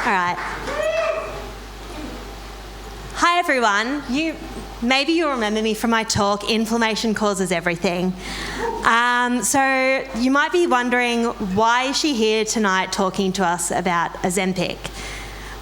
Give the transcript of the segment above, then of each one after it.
All right. Hi everyone. Maybe you'll remember me from my talk, Inflammation Causes Everything. So you might be wondering, why is she here tonight talking to us about Ozempic?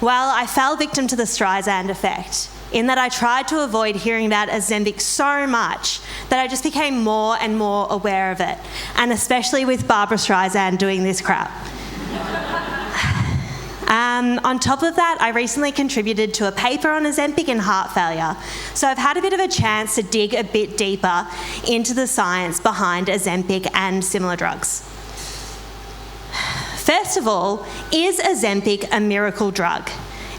Well, I fell victim to the Streisand effect, in that I tried to avoid hearing about Ozempic so much that I just became more and more aware of it, and especially with Barbara Streisand doing this crap. On top of that, I recently contributed to a paper on Ozempic and heart failure, so I've had a bit of a chance to dig a bit deeper into the science behind Ozempic and similar drugs. First of all, is Ozempic a miracle drug?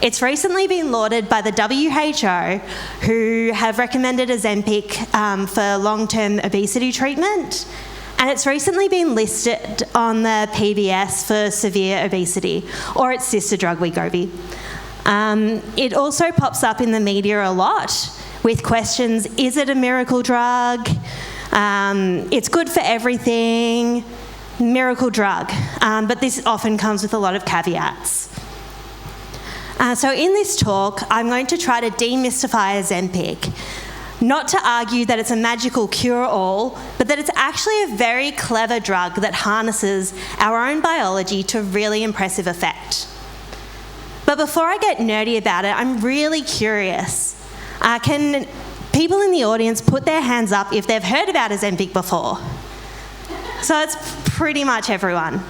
It's recently been lauded by the WHO, who have recommended Ozempic for long-term obesity treatment. And it's recently been listed on the PBS for severe obesity, or its sister drug, Wegovy. It also pops up in the media a lot with questions, is it a miracle drug? It's good for everything, miracle drug. But this often comes with a lot of caveats. So in this talk, I'm going to try to demystify Ozempic. Not to argue that it's a magical cure-all, but that it's actually a very clever drug that harnesses our own biology to really impressive effect. But before I get nerdy about it, I'm really curious. Can people in the audience put their hands up if they've heard about Ozempic before? So it's pretty much everyone.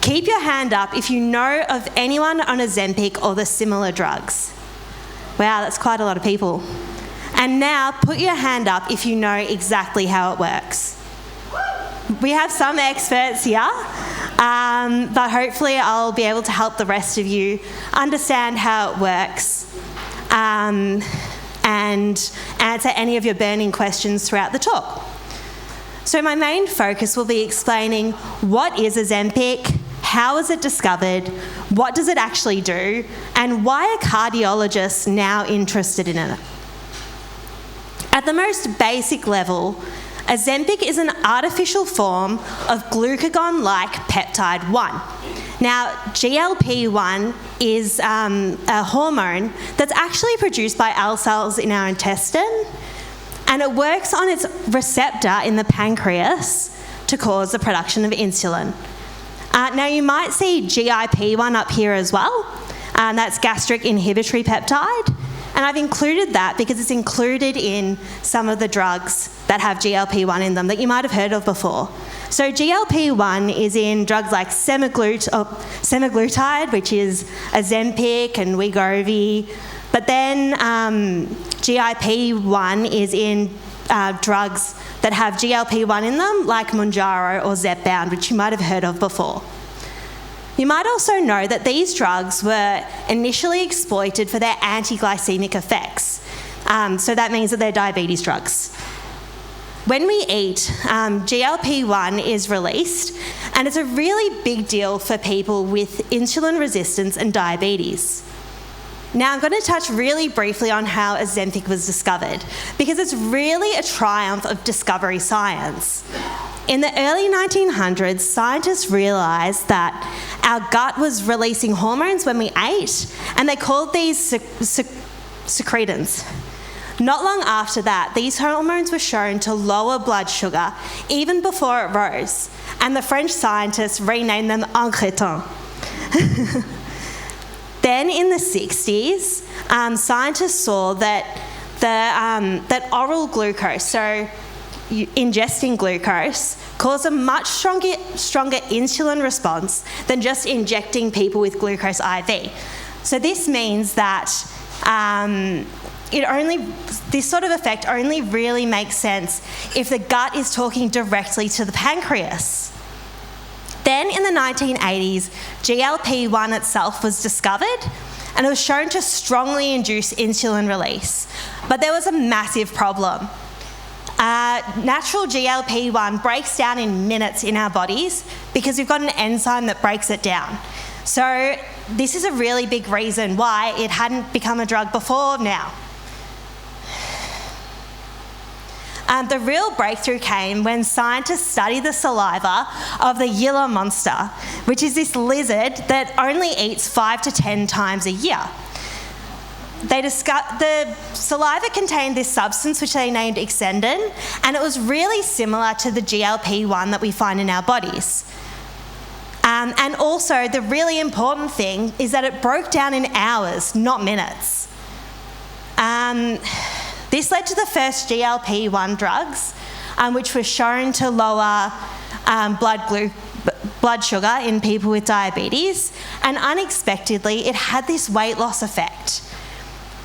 Keep your hand up if you know of anyone on Ozempic or the similar drugs. Wow, that's quite a lot of people. And now, put your hand up if you know exactly how it works. We have some experts here, but hopefully I'll be able to help the rest of you understand how it works and answer any of your burning questions throughout the talk. So my main focus will be explaining what is Ozempic, how is it discovered, what does it actually do, and why are cardiologists now interested in it. At the most basic level, Ozempic is an artificial form of glucagon-like peptide 1. Now, GLP-1 is a hormone that's actually produced by L cells in our intestine, and it works on its receptor in the pancreas to cause the production of insulin. Now, you might see GIP-1 up here as well, and that's gastric inhibitory peptide. And I've included that because it's included in some of the drugs that have GLP-1 in them that you might have heard of before. So GLP-1 is in drugs like semaglutide, which is Ozempic and Wegovy. But then GIP-1 is in drugs that have GLP-1 in them, like Mounjaro or Zepbound, which you might have heard of before. You might also know that these drugs were initially exploited for their anti-glycemic effects. So that means that they're diabetes drugs. When we eat, GLP-1 is released, and it's a really big deal for people with insulin resistance and diabetes. Now, I'm going to touch really briefly on how Ozempic was discovered, because it's really a triumph of discovery science. In the early 1900s, scientists realised that our gut was releasing hormones when we ate, and they called these secretins. Not long after that, these hormones were shown to lower blood sugar even before it rose, and the French scientists renamed them incretins. Then in the 60s, scientists saw that that oral glucose, so ingesting glucose, caused a much stronger insulin response than just injecting people with glucose IV. So this means that this sort of effect only really makes sense if the gut is talking directly to the pancreas. Then in the 1980s, GLP-1 itself was discovered, and it was shown to strongly induce insulin release. But there was a massive problem. Natural GLP-1 breaks down in minutes in our bodies because we've got an enzyme that breaks it down. So this is a really big reason why it hadn't become a drug before now. The real breakthrough came when scientists studied the saliva of the Gila monster, which is this lizard that only eats 5 to 10 times a year. The saliva contained this substance which they named exendin, and it was really similar to the GLP-1 that we find in our bodies. And also, the really important thing is that it broke down in hours, not minutes. This led to the first GLP-1 drugs, which were shown to lower blood sugar in people with diabetes, and unexpectedly, it had this weight loss effect.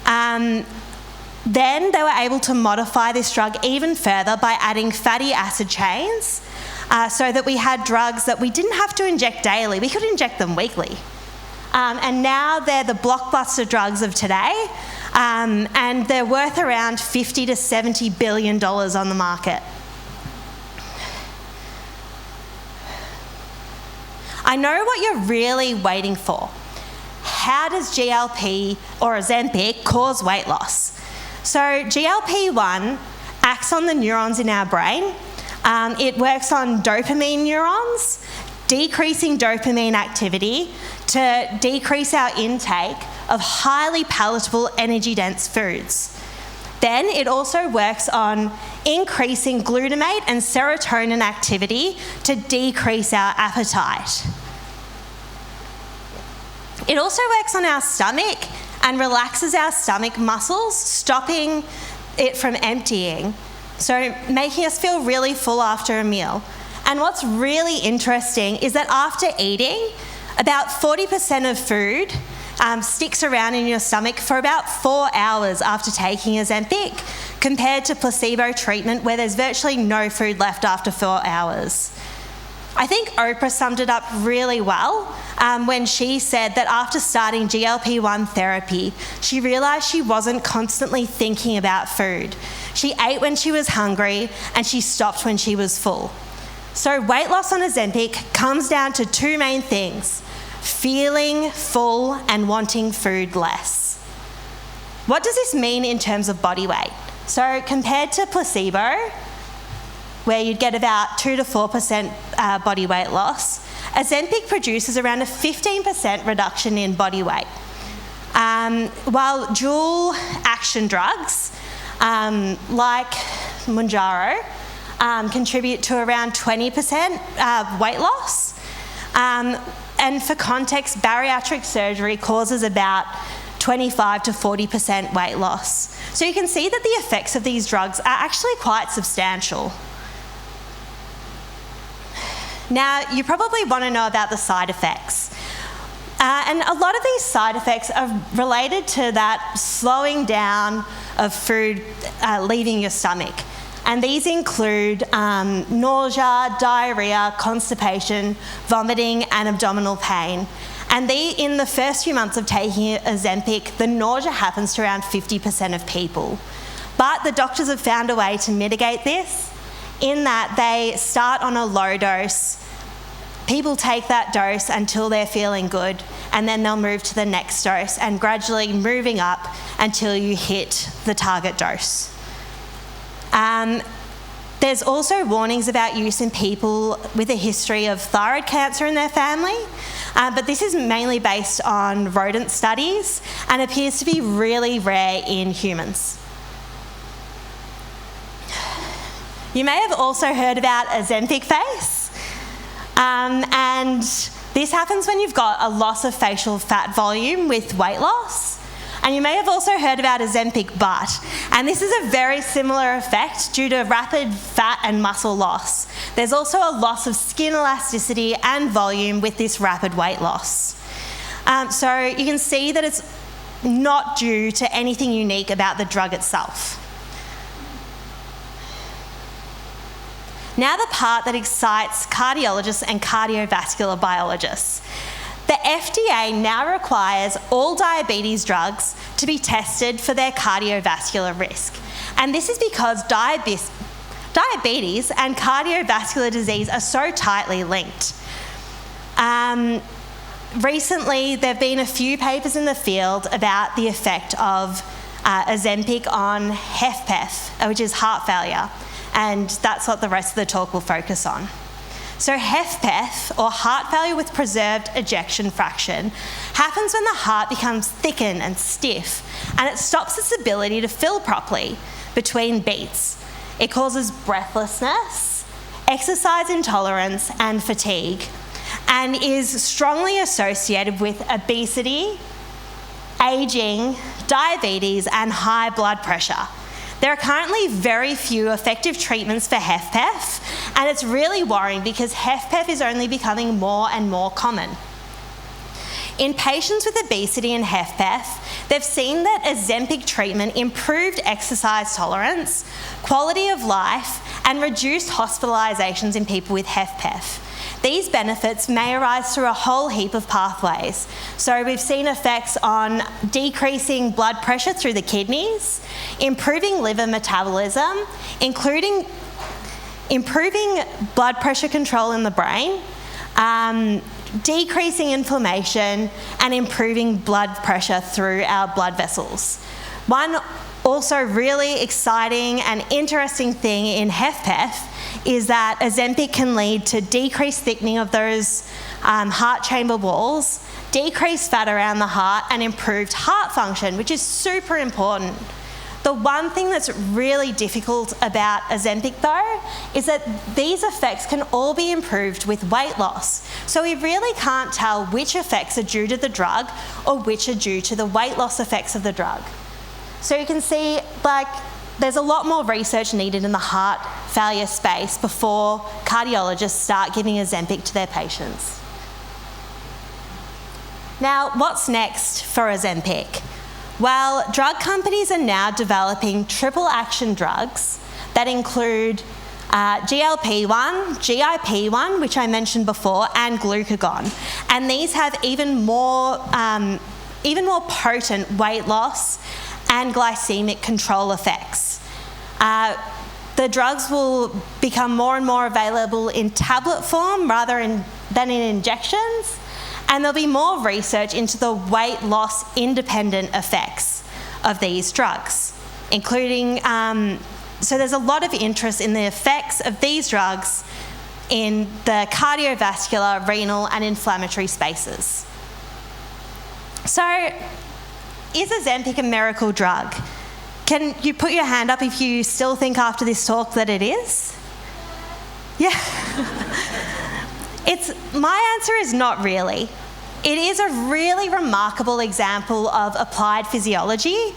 Then they were able to modify this drug even further by adding fatty acid chains, so that we had drugs that we didn't have to inject daily. We could inject them weekly. And now they're the blockbuster drugs of today, and they're worth around $50 to $70 billion on the market. I know what you're really waiting for. How does GLP or Ozempic cause weight loss? So GLP-1 acts on the neurons in our brain. It works on dopamine neurons, decreasing dopamine activity to decrease our intake of highly palatable, energy-dense foods. Then it also works on increasing glutamate and serotonin activity to decrease our appetite. It also works on our stomach and relaxes our stomach muscles, stopping it from emptying, so making us feel really full after a meal. And what's really interesting is that after eating, about 40% of food sticks around in your stomach for about 4 hours after taking Ozempic, compared to placebo treatment where there's virtually no food left after 4 hours. I think Oprah summed it up really well when she said that after starting GLP-1 therapy, she realised she wasn't constantly thinking about food. She ate when she was hungry and she stopped when she was full. So weight loss on Ozempic comes down to two main things: feeling full and wanting food less. What does this mean in terms of body weight? So compared to placebo, where you'd get about 2 to 4% body weight loss, Ozempic produces around a 15% reduction in body weight. While dual action drugs, like Mounjaro, contribute to around 20% weight loss. And for context, bariatric surgery causes about 25 to 40% weight loss. So you can see that the effects of these drugs are actually quite substantial. Now, you probably want to know about the side effects. And a lot of these side effects are related to that slowing down of food leaving your stomach. And these include nausea, diarrhea, constipation, vomiting, and abdominal pain. And in the first few months of taking Ozempic, the nausea happens to around 50% of people. But the doctors have found a way to mitigate this, in that they start on a low dose. People take that dose until they're feeling good, and then they'll move to the next dose, and gradually moving up until you hit the target dose. There's also warnings about use in people with a history of thyroid cancer in their family, but this is mainly based on rodent studies and appears to be really rare in humans. You may have also heard about Ozempic face, and this happens when you've got a loss of facial fat volume with weight loss. And you may have also heard about Ozempic butt, and this is a very similar effect due to rapid fat and muscle loss. There's also a loss of skin elasticity and volume with this rapid weight loss. So you can see that it's not due to anything unique about the drug itself. Now the part that excites cardiologists and cardiovascular biologists. The FDA now requires all diabetes drugs to be tested for their cardiovascular risk. And this is because diabetes and cardiovascular disease are so tightly linked. Recently, there have been a few papers in the field about the effect of Ozempic on HFpEF, which is heart failure. and that's what the rest of the talk will focus on. So HFpEF, or heart failure with preserved ejection fraction, happens when the heart becomes thickened and stiff, and it stops its ability to fill properly between beats. It causes breathlessness, exercise intolerance, and fatigue, and is strongly associated with obesity, ageing, diabetes, and high blood pressure. There are currently very few effective treatments for HFpEF, and it's really worrying because HFpEF is only becoming more and more common. In patients with obesity and HFpEF, they've seen that Ozempic treatment improved exercise tolerance, quality of life, and reduced hospitalisations in people with HFpEF. These benefits may arise through a whole heap of pathways. So we've seen effects on decreasing blood pressure through the kidneys, improving liver metabolism, including improving blood pressure control in the brain, decreasing inflammation, and improving blood pressure through our blood vessels. One also really exciting and interesting thing in HFpEF is that Ozempic can lead to decreased thickening of those heart chamber walls, decreased fat around the heart, and improved heart function, which is super important. The one thing that's really difficult about Ozempic though is that these effects can all be improved with weight loss. So we really can't tell which effects are due to the drug or which are due to the weight loss effects of the drug. So you can see, like, there's a lot more research needed in the heart failure space before cardiologists start giving Ozempic to their patients. Now, what's next for Ozempic? Well, drug companies are now developing triple action drugs that include GLP-1, GIP-1, which I mentioned before, and glucagon. And these have even more potent weight loss and glycemic control effects. The drugs will become more and more available in tablet form than in injections, and there'll be more research into the weight loss independent effects of these drugs, including, so there's a lot of interest in the effects of these drugs in the cardiovascular, renal, and inflammatory spaces. So, is Ozempic a miracle drug? Can you put your hand up if you still think after this talk that it is? Yeah. My answer is not really. It is a really remarkable example of applied physiology,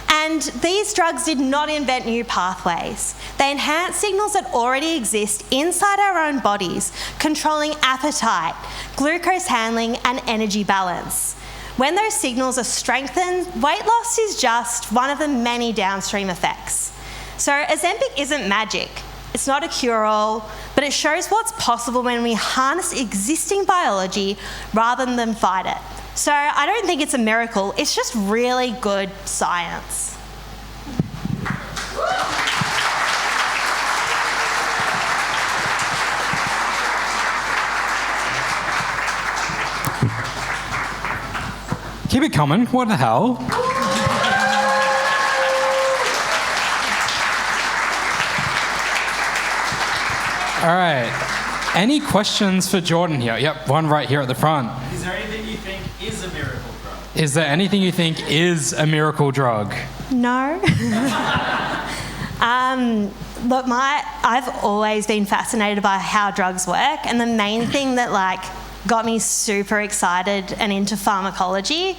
and these drugs did not invent new pathways. They enhance signals that already exist inside our own bodies, controlling appetite, glucose handling, and energy balance. When those signals are strengthened, weight loss is just one of the many downstream effects. So Ozempic isn't magic. It's not a cure-all, but it shows what's possible when we harness existing biology rather than fight it. So I don't think it's a miracle, it's just really good science. Keep it coming, what the hell? All right, any questions for Jordyn here? Yep, one right here at the front. Is there anything you think is a miracle drug? Is there anything you think is a miracle drug? No. Look, I've always been fascinated by how drugs work, and the main thing that got me super excited and into pharmacology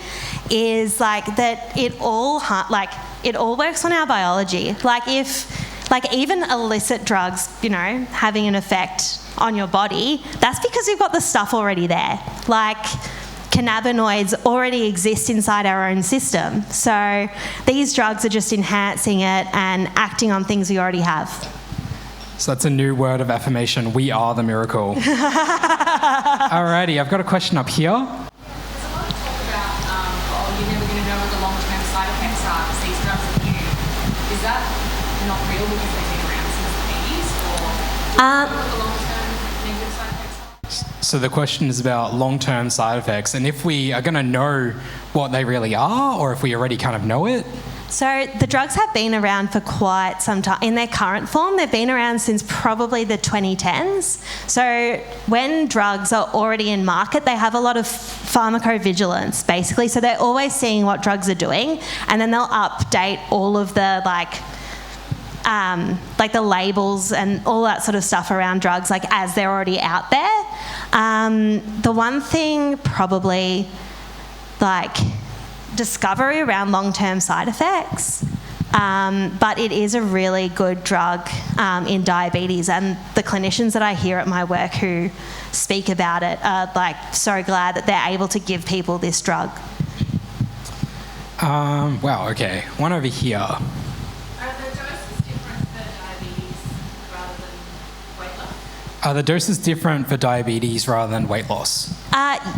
is that it all works on our biology. Even illicit drugs, having an effect on your body, that's because we've got the stuff already there. Cannabinoids already exist inside our own system. So these drugs are just enhancing it and acting on things we already have. So that's a new word of affirmation. We are the miracle. Alrighty, I've got a question up here. There's a lot of talk about, you're never going to know what the long-term side effects are because these drugs are new. Is that not real because they've been around since the 80s? Or do you know what the long-term negative side effects are? So the question is about long-term side effects, and if we are going to know what they really are, or if we already kind of know it. So the drugs have been around for quite some time. In their current form, they've been around since probably the 2010s. So when drugs are already in market, they have a lot of pharmacovigilance, basically. So they're always seeing what drugs are doing, and then they'll update all of the like the labels and all that sort of stuff around drugs, like as they're already out there. The one thing probably like discovery around long-term side effects, but it is a really good drug in diabetes, and the clinicians that I hear at my work who speak about it are like so glad that they're able to give people this drug. Wow, okay. One over here. Are the doses different for diabetes rather than weight loss? Are the doses different for diabetes rather than weight loss?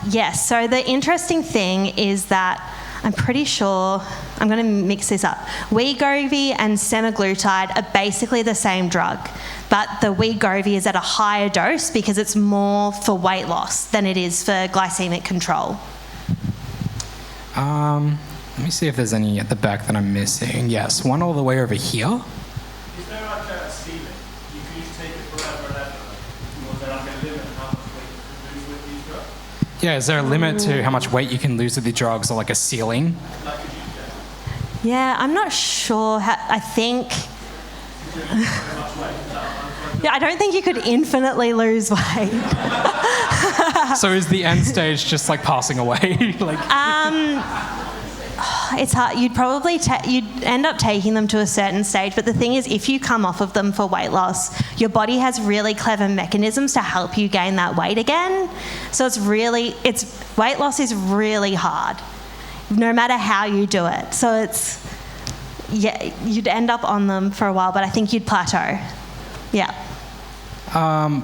Yes. So the interesting thing is that I'm pretty sure, I'm going to mix this up. Wegovy and semaglutide are basically the same drug, but the Wegovy is at a higher dose because it's more for weight loss than it is for glycemic control. Let me see if there's any at the back that I'm missing. Yes, one all the way over here. Is there like a ceiling? You can just take it forever and ever? Or is there like a limit how much weight you can lose with these drugs? Yeah, is there a limit to how much weight you can lose with the drugs, or like a ceiling? Like a gym? Yeah, I'm not sure. I think... Yeah, I don't think you could infinitely lose weight. So is the end stage just like passing away? Like... It's hard. You'd probably you'd end up taking them to a certain stage, but the thing is, if you come off of them for weight loss, your body has really clever mechanisms to help you gain that weight again. So weight loss is really hard, no matter how you do it. So you'd end up on them for a while, but I think you'd plateau. Yeah.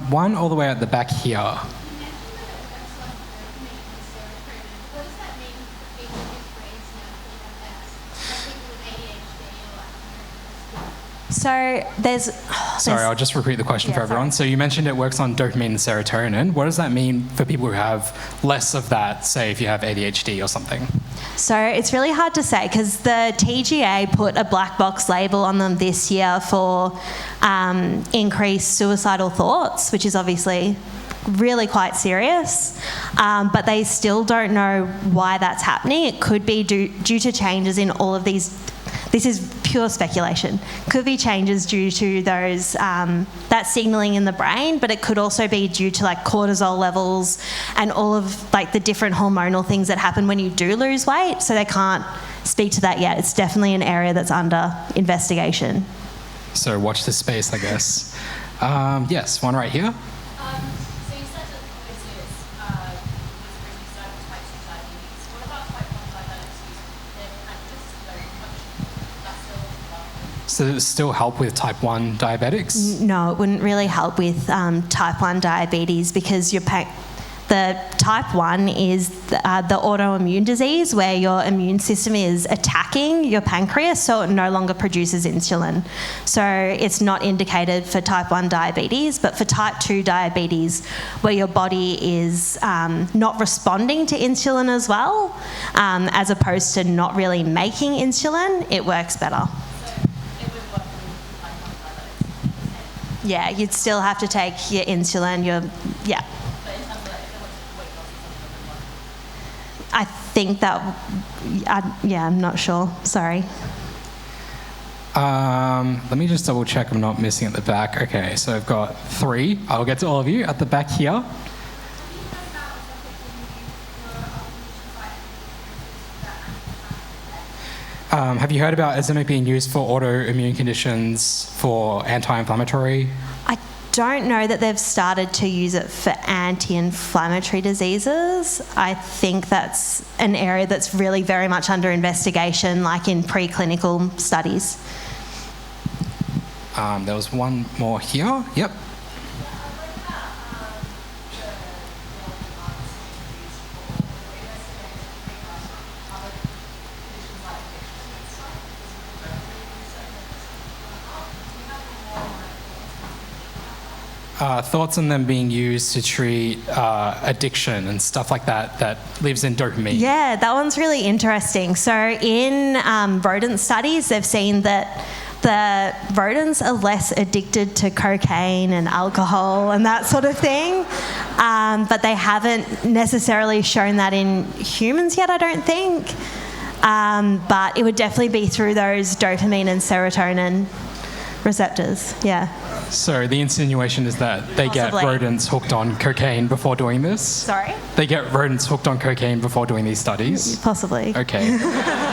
One all the way at the back here. So Sorry, I'll just repeat the question for everyone. So you mentioned it works on dopamine and serotonin. What does that mean for people who have less of that, say if you have ADHD or something? So it's really hard to say because the TGA put a black box label on them this year for increased suicidal thoughts, which is obviously really quite serious, but they still don't know why that's happening. It could be due to changes in all of these. This is pure speculation. Could be changes due to those that signalling in the brain, but it could also be due to like cortisol levels and all of like the different hormonal things that happen when you do lose weight. So they can't speak to that yet. It's definitely an area that's under investigation. So watch this space, I guess. Yes, one right here. So you said that obviously it's was reduced over types of diabetes. What about type 1 diabetics using So does it still help with type 1 diabetics? No, it wouldn't really help with type 1 diabetes because the type 1 is the autoimmune disease where your immune system is attacking your pancreas, so it no longer produces insulin. So it's not indicated for type 1 diabetes, but for type 2 diabetes, where your body is not responding to insulin as well, as opposed to not really making insulin, it works better. Yeah, you'd still have to take your insulin, yeah. I think that, I'm not sure, sorry. Let me just double check I'm not missing at the back. Okay, so I've got 3. I'll get to all of you at the back here. Have you heard about Ozempic being used for autoimmune conditions for anti-inflammatory? I don't know that they've started to use it for anti-inflammatory diseases. I think that's an area that's really very much under investigation, like in preclinical studies. There was one more here. Yep. thoughts on them being used to treat addiction and stuff like that lives in dopamine? Yeah, that one's really interesting. So in rodent studies, they've seen that the rodents are less addicted to cocaine and alcohol and that sort of thing, but they haven't necessarily shown that in humans yet, I don't think. But it would definitely be through those dopamine and serotonin receptors, yeah. So the insinuation is that they get Possibly. rodents hooked on cocaine before doing this? Sorry? They get rodents hooked on cocaine before doing these studies? Possibly. Okay.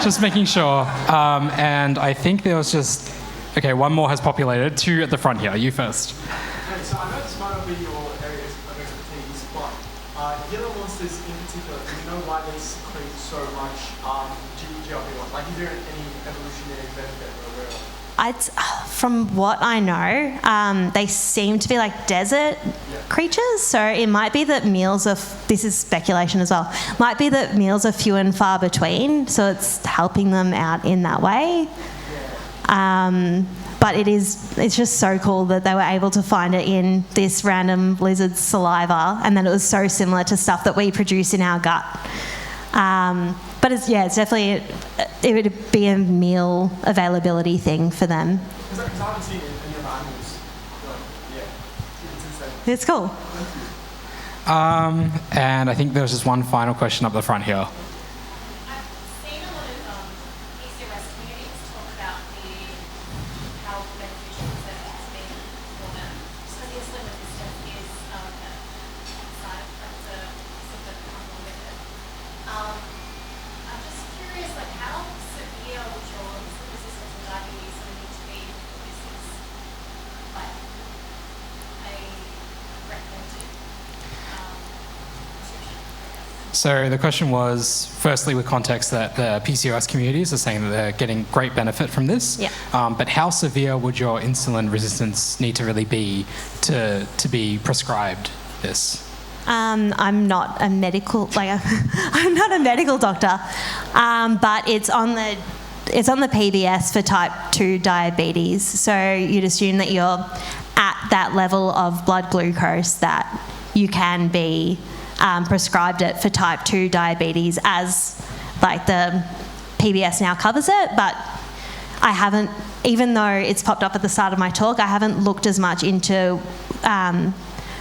Just making sure. And I think there was just... Okay, one more has populated. 2 at the front here. You first. Okay, so I know this might not be your areas of expertise, but Gila monsters in particular, do you know why they secrete so much GLP-1? Like, is there any evolutionary benefit we're aware of? From what I know, they seem to be like desert creatures, so it might be that meals are, this is speculation as well, might be that meals are few and far between, so it's helping them out in that way. But it's just so cool that they were able to find it in this random lizard's saliva, and then it was so similar to stuff that we produce in our gut. But it's definitely, it would be a meal availability thing for them. Because I haven't seen any other animals. It's insane. It's cool. And I think there's just one final question up the front here. I've seen a lot of PCOS communities talk about the health beneficials that it's been for them. So insulin resistance is a side effect, a symptom that come along with it. I'm just curious, like how severe would your insulin resistance and diabetes sort of need to be before this is like a recommended prescription, I guess? So the question was, firstly, with context that the PCOS communities are saying that they're getting great benefit from this. Yeah. But how severe would your insulin resistance need to really be to be prescribed this? I'm not a medical, I'm not a medical doctor, but it's on the PBS for type 2 diabetes. So you'd assume that you're at that level of blood glucose that you can be prescribed it for type 2 diabetes, as like the PBS now covers it. But I haven't, even though it's popped up at the start of my talk, I haven't looked as much into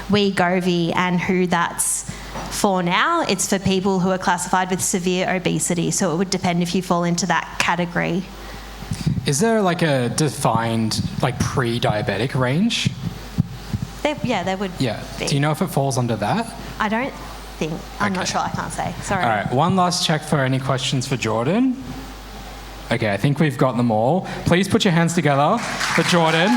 Wegovy and who that's for now. It's for people who are classified with severe obesity, so it would depend if you fall into that category. Is there like a defined like pre-diabetic range? There would Yeah. be. Do you know if it falls under that? I don't think. I'm not Okay. sure. I can't say. Sorry. All right. One last check for any questions for Jordyn. Okay, I think we've got them all. Please put your hands together for Jordyn.